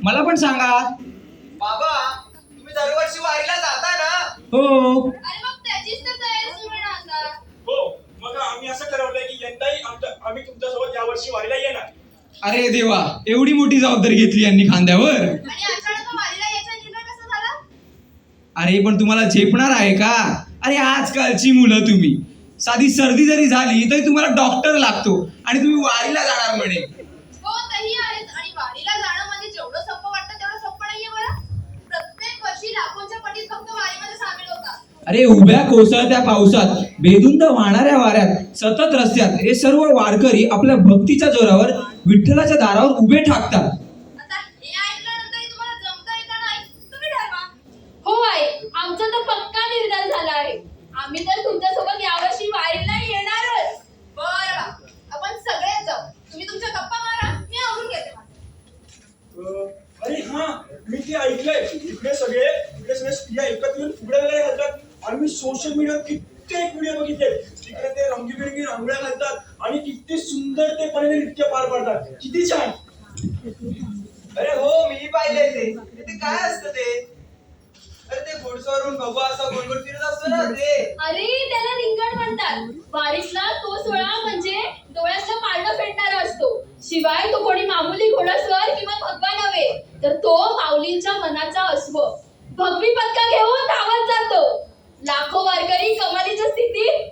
मला पण सांगा. बाबा तुम्ही दरवर्षी वारीला जाता ना? हो. अरे मग त्याचीच तर तयारी सुरू आहे ना आता. हो, मग आम्ही असं ठरवलंय की यंदाही आम्ही तुमच्यासोबत यावर्षी वारीला येणार. अरे देवा, एवढी मोठी जबाबदारी घेतली यांनी खांद्यावर. आणि अचानक वारीला यायचा निर्णय कसा झाला? अरे पण तुम्हाला झेपणार आहे का? अरे आजकालची मुलं तुम्ही, साधी सर्दी जरी झाली तरी तुम्हाला डॉक्टर लागतो आणि तुम्ही वारीला जाणार म्हणे. हो तेही आहेच. आणि वारीला जाणं म्हणजे जेवढं सोपं वाटतं तेवढं सोपं नाहीये बरं. प्रत्येक वर्षी लाखोंच्या पटीत भक्त वारीमध्ये सामील होतात. अरे उभ्या कोसळत्या पावसात, बेधुंद वाहणाऱ्या वाऱ्यात, सतत रस्त्यात हे सर्व वारकरी आपल्या भक्तीच्या जोरावर विठ्ठलाच्या दारावर उभे ठाकतात. आता हे ऐकल्यानंतरही तुम्हाला जमतंय का नाही तुम्ही ठरवा. हो आहे, आमचा तर पक्का निर्धार झाला आहे. आम्ही तर तुमच्यासोबत यावर्षी वारीला येणारच. बरं बा, आपण सगळेच जाऊ. तुम्ही तुमच्या गप्पा मारा, मी आवरून घेते मग. अरे हा, मी ते ऐकलंय. इकडे सगळे स्त्रिया एकत्र येऊन फुगड्या वगैरे घालतात. आणि मी सोशल मीडियावर कित्येक व्हिडिओ बघितले. तिकडे ते रंगीबेरंगी रांगोळ्या घालतात आणि किती सुंदर ते पणे नृत्य पार पाडतात. किती छान. अरे हो, मी पाहिले ते काय असतं ते? अरे ते घोडसवारून बघू असं गोल गोल फिरत असतो ना ते. अरे त्याला रिंगण म्हणतात. वारीतला तो सोहळा म्हणजे डोळ्यातलं पारडं फेडणारा असतो. शिवाय तो कोणी मामूली घोडास्वार किंवा भगवा नव्हे, तर तो माऊलींच्या मनाचा अश्व भगवी पदका घेऊन धावत जातो. लाखो वारकरी कमालीच्या स्थितीत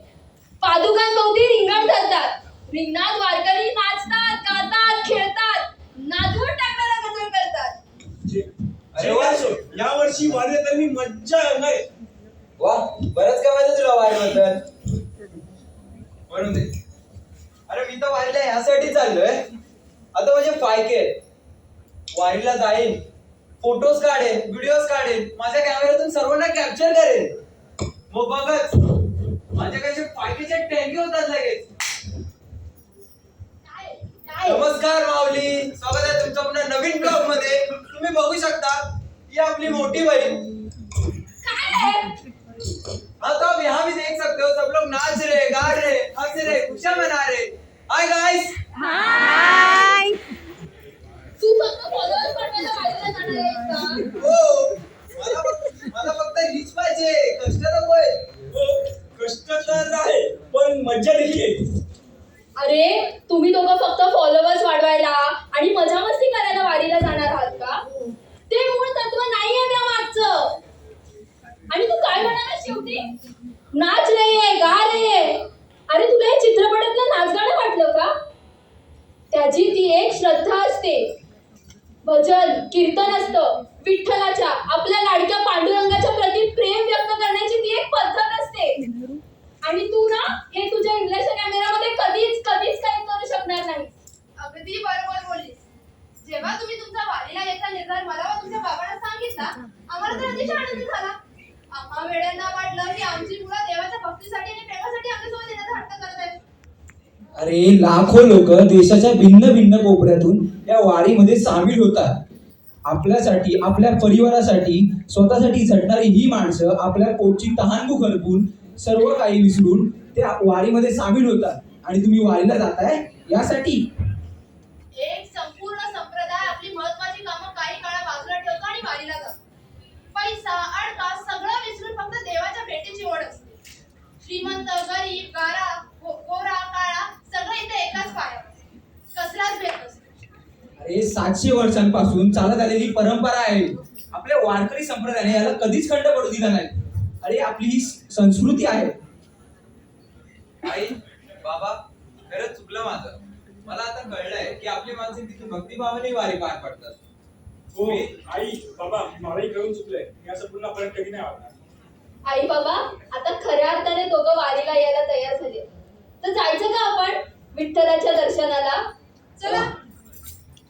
पादुकांभोवती रिंगण धरतात. रिंगणात वारकरी नाचतात, गातात, खेळतात, नाचवून टाकणारा गजर करतात. अरे या वर्षी वारीला तर मी मज्जा येणार. वा, बरंच काय माहिती तुला वारीबद्दल. म्हणून दे. अरे मी तर वारीला ह्यासाठी चाललोय, आता माझे फायके वारीला जाईन, फोटोज काढेन, व्हिडिओज काढेन, माझ्या कॅमेऱ्यातून सर्वांना कॅप्चर करेन. मग बघच माझे काही फायकेचे टँके होतात लगेच. नमस्कार माऊली, स्वागत आहे तुमचं पुन्हा नवीन ब्लॉग मध्ये. तुम्ही बघू शकता ही आपली मोठी बहीण. हाँ तो अब यहाँ भी देख सकते हो, सब लोग नाच रहे, गा रहे, हंस रहे, खुशियां मना रहे. Hi guys. हाय. तू फक्त फॉलोअर्स वाढवायला वारीला जाणार आहेस का? हो, मला फक्त रीच पाहिजे, कष्ट नकोय. हो, कष्ट तर आहे पण मज्जा देखील येते. अरे तुम्ही दोघं फक्त फॉलोअर्स वाढवायला आणि मजा मस्ती करायला वारीला जाणार आहात का? ते मूळ तत्व नाहीये त्या मागचं. आणि तू काय म्हणाला शेवटी? नाच रे, गा रे. अरे तुला हे चित्रपटातलं नाचगाणं वाटलं का? त्याची ती एक श्रद्धा असते. भजन कीर्तन असतं. विठ्ठलाच्या, आपल्या लाडक्या पांडुरंगाच्या प्रती प्रेम व्यक्त करण्याची ती एक पद्धत असते. आणि तू ना हे तुझ्या इंग्लिश कॅमेरामध्ये कधीच काही करू शकणार नाही. अगदी बरोबर बोललीस. जेव्हा तुम्ही तुमचा वारीला यायचा निर्धार मला व तुमच्या बाबांना सांगितला, आम्हाला तर अतिशय आनंद झाला. आम्हा वेड्यांना वाटलं की आमची मुलं देवाच्या भक्तीसाठी आणि प्रेमासाठी आमच्यासोबत येण्याचा हट्ट करत आहेत. अरे लाखो लोक देशाच्या भिन्न भिन्न कोपऱ्यातून या वारीमध्ये सामील होतात. आपल्यासाठी, आपल्या परिवारासाठी, स्वतःसाठी झटणारी ही माणसं आपल्या पोटची तहानभूक हरपून सर्व काही विसरून त्या वारीमध्ये सामील होतात. आणि तुम्ही वारीला जाताय यासाठी. एक संपूर्ण संप्रदाय आपली महत्त्वाची कामं काही काळा बाजूला ठेवतो आणि वारीला जातो. पैसा, अडका सगळं विसरून फक्त देवाच्या भेटीची ओढ असते. श्रीमंत, गरीब, गोरा, काळा सगळं इथे एकाच पायावर. कसलाच भेद नसतो. अरे 700 वर्षांपासून चालत आलेली परंपरा आहे. आपल्या वारकरी संप्रदायाने याला कधीच खंड पडू दिला नाही. अरे आपली ही संस्कृती आहे. आई, बाबा, खरंच चुकलं माझं. मला आता कळलंय की आपली माणसं तिथे भक्तिभावाने वारी पार पडतात. हो आई, बाबा, मलाही कळून चुकलंय. मी असं पुन्हा परत कधी नाही वाटणार. आई बाबा आता खऱ्या अर्थाने दोघं वारीला यायला तयार झाले. तर जायचं का आपण विठ्ठलाच्या दर्शनाला? चला.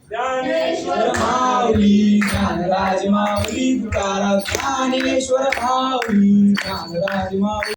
ज्ञानेश्वर माऊली, ज्ञानराज माऊली, तुकाराम ज्ञानेश्वर माऊली, ज्ञानराज माऊली.